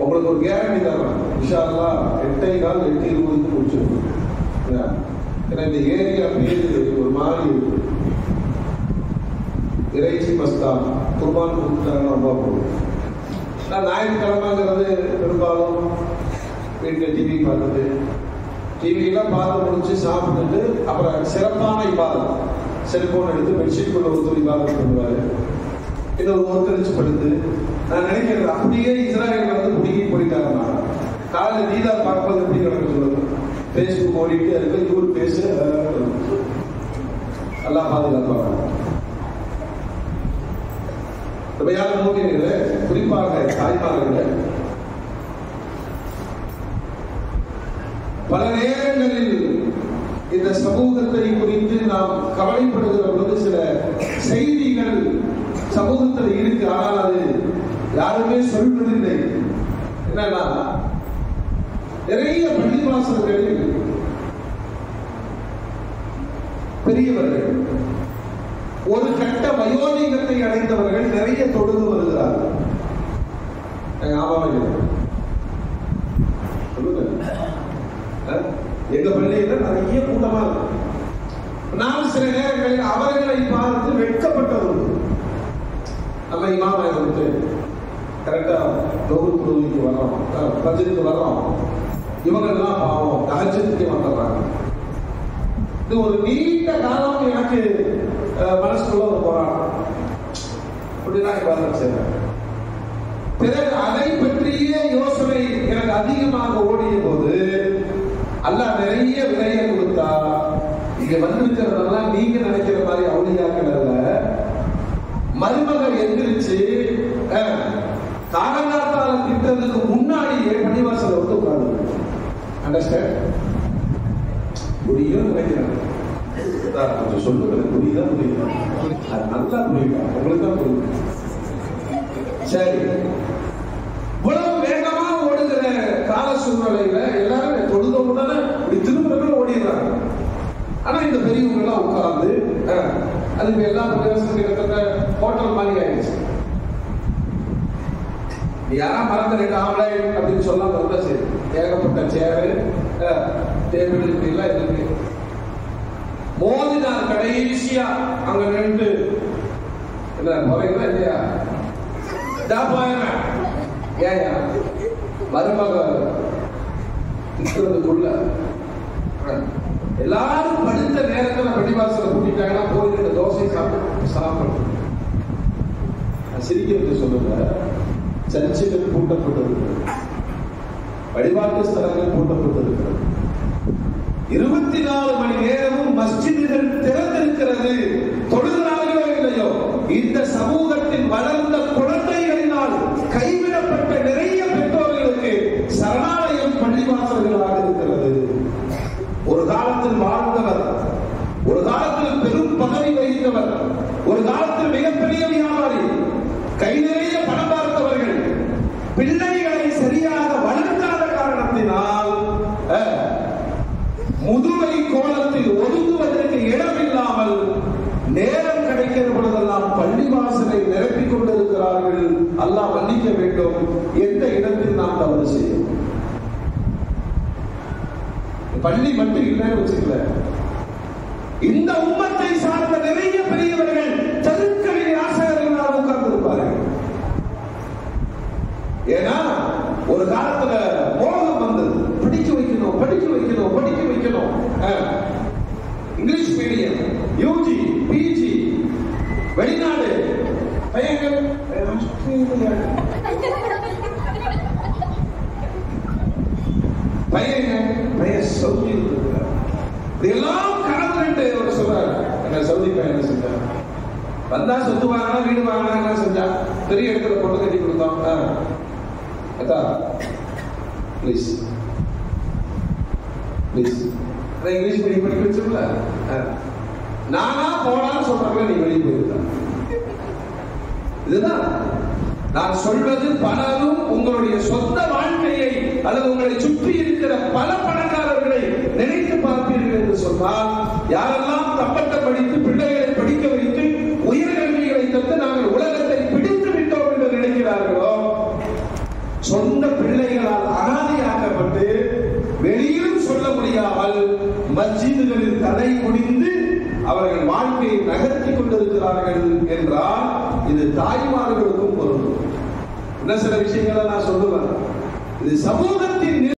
உங்களுக்கு ஒரு கேரண்டி தரலாம், இன்ஷா அல்லாஹ் 8:15 முடிச்சிருக்கோம். ஏன்னா இந்த ஏரியா பேரு ஒரு மாதிரி இருக்கு. இறைச்சி மஸ்தா குர்பான் கொடுத்தாங்கன்னா ரொம்ப போகும். நான் ஞாயிற்றுக்கிழமைங்கிறது பெரும்பாலும் வீட்டில் டிவி பார்த்துட்டு டிவியெல்லாம் பார்த்து முடிச்சு சாப்பிட்டுட்டு அப்புறம் சிறப்பான இபாதத் செல்போன் எடுத்து பெட்ஷீட் கொண்டு ஒரு துணி இபாதத் பண்ணுவாரு. இதை ஒரு ஒருத்தரிச்சு படுத்து நான் நினைக்கிறது அப்படியே இஸ்ராயல் வந்து பிடிக்கி போயிட்டாருன்னா காலையில் நீதா பார்ப்பது எப்படி கிடக்கு சொல்லுங்க. பேஸ்புக் ஓடிட்டு இருக்கு, இவரு பேசு நல்லா பாதுகாப்பாங்க. குறிப்பாக தாய்மார்கள் பல நேரங்களில் இந்த சமூகத்தை குறித்து நாம் கவலைப்படுகிற பொழுது சில செய்திகள் சமூகத்தில் இருக்கு, ஆனால் அது யாருமே சொல்வதில்லை. என்னன்னா நிறைய பள்ளிவாசல்களில் பெரியவர்கள் ஒரு கட்ட வயோதிகத்தை அடைந்தவர்கள் நிறைய தொழுது வருகிறார்கள். எங்க பள்ளியில நிறைய கூட்டமா இருக்கு. நான் சில நேரங்களில் அவர்களை பார்த்து வெட்கப்பட்டது. நம்ம இமாமா வந்துட்டு கரெக்டா தொகுதிக்கு வர்றோம், பட்ஜெட்டுக்கு வர்றோம், இவங்கெல்லாம் பாவம் தஹஜ்ஜுக்கு வந்துடுறாங்க. இது ஒரு நீண்ட காலம் எனக்கு மனசுக்குள்ள ஒரு போராட்டம். அப்படிதான் செய்றேன். பிறகு அதை பற்றிய யோசனை எனக்கு அதிகமாக ஓடிய போது அல்லாஹ் நிறைய விலைய கொடுத்தா இங்க வந்திருக்கிறதெல்லாம் நீங்க நினைக்கிற மாதிரி அவுளியாக்கள் அல்ல. மருமகள் எந்திரிச்சு காலங்காத்தால திட்டத்துக்கு முன்னாடியே பள்ளிவாசல வந்து உட்கார்ந்து அண்டர்ஸ்டாண்ட் புரியும் நினைக்கிறேன். கொஞ்சம் சொல்லுங்க, புரியுதா? புரியுதா? அது நல்லா புரியுதா? உங்களுக்கு தான் புரியுது. சரி, இவ்வளவு வேகமா ஓடுகிற கால சூழ்நிலையில எல்லாரும் தொழுத உடனே திரும்ப ஓடிடுறாங்க. ஆனா இந்த பெரியவங்க எல்லாம் உட்கார்ந்து அதுக்கு எல்லா பிரதேசம் கிட்டத்தட்ட ஹோட்டல் மாதிரி ஆயிடுச்சு. யாரா மறந்த 2 ஆம்லேட் அப்படின்னு சொல்லாம இருந்தா சரி, ஏகப்பட்ட சேரு டேபிள் எல்லாம் இருக்கு. மோதினார் கடைசியா அங்க நின்று என்ன போறீங்களா இல்லையா? ஏயா மருமக இருக்கிறதுக்குள்ள எல்லாரும் படுத்த நேரத்தில் பள்ளிவாசல கூட்டிட்டாங்கன்னா போய் 2 தோசை சாப்பிட்டு சிரிக்கிறது சொல்லுங்க. சர்ச்சுகள் பூட்டப்பட்டிருக்கிறது, வழிபாட்டு ஸ்தலங்கள் பூட்டப்பட்டிருக்கிறது, 24 மணி நேரமும் மஸ்ஜிதுகள் திறந்திருக்கிறது. தொழுகிறார்களோ இல்லையோ, இந்த சமூகத்தில் வளர்ந்த குழந்தைகளினால் கைவிடப்பட்ட நிறைய பெற்றோர்களுக்கு சரணாலயம் பள்ளிவாசல்களாக இருக்கிறது. ஒரு காலத்தில் வாழ்ந்தவர், ஒரு காலத்தில் பெரும் பதவி வகித்தவர், ஒரு காலத்தில் மிகப்பெரிய வியாபாரி, கை நிறைய பணம் பார்த்தவர்கள் பிள்ளைகளை சரியாக வளர்க்காத காரணத்தினால் முதுமை கோலத்தில் ஒதுங்குவதற்கு இடமில்லாமல் நேரம் கிடைக்கிற பொழுதெல்லாம் பள்ளிவாசலை நிரப்பிக் கொண்டிருக்கிறார்கள். அல்லாஹ் மன்னிக்க வேண்டும். எந்த இடத்தில் நாம் தவறு செய்யும்? பள்ளி மட்டும் இல்லைன்னு வச்சுக்கல, இந்த உம்மத்தை சார்ந்த நிறைய பெரியவர்கள் தெருக்களில் ஆசிரியர்களாக உட்கார்ந்து இருப்பார்கள். ஏன்னா ஒரு காலத்துல மோகம் வந்தது, படிக்க வைக்கணும் படிக்க வைக்கணும் படிக்க வைக்கணும். இங்கிலீஷ் மீடியம், யூஜி பிஜி, வெளிநாடு பையன் சவுதி இதெல்லாம் கலந்து அவர் சொல்றாரு. சவுதி பையன் செஞ்சார், வந்தா சொத்து வாங்கினா வீடு வாங்கினா என்ன செஞ்சா, பெரிய இடத்துல பொண்ணு கட்டி கொடுத்தோம். பிளீஸ் பிளீஸ் இங்கிலீஷ் மீடியம் படிக்க வச்சுல நானா போனான்னு சொல்றாங்க, நீ வெளியே போயிருக்க. இதுதான் நான் சொல்வது. பலரும் உங்களுடைய சொந்த வாழ்க்கையை அல்லது உங்களை சுற்றி இருக்கிற பல பணக்காரர்களை நினைத்து பார்ப்பீர்கள் என்று சொன்னால், யாரெல்லாம் தப்பட்ட படித்து பிள்ளைகளை படிக்க வைத்து உயர்கல்விகளை தந்து நாங்கள் உலகத்தை பிடித்து விட்டோம் என்று நினைக்கிறார்களோ, சொந்த பிள்ளைகளால் அனாதையாக்கப்பட்டு வெளியிலும் சொல்ல முடியாமல் மஸ்ஜிதுகளில் தடை முடிந்து அவர்கள் வாழ்க்கையை நகர்த்தி கொண்டிருக்கிறார்கள் என்றால் இது தாய்மார்களுக்கும் பொருந்தும். இன்னும் சில விஷயங்களை நான் சொல்லுவேன். இது சமூகத்தின்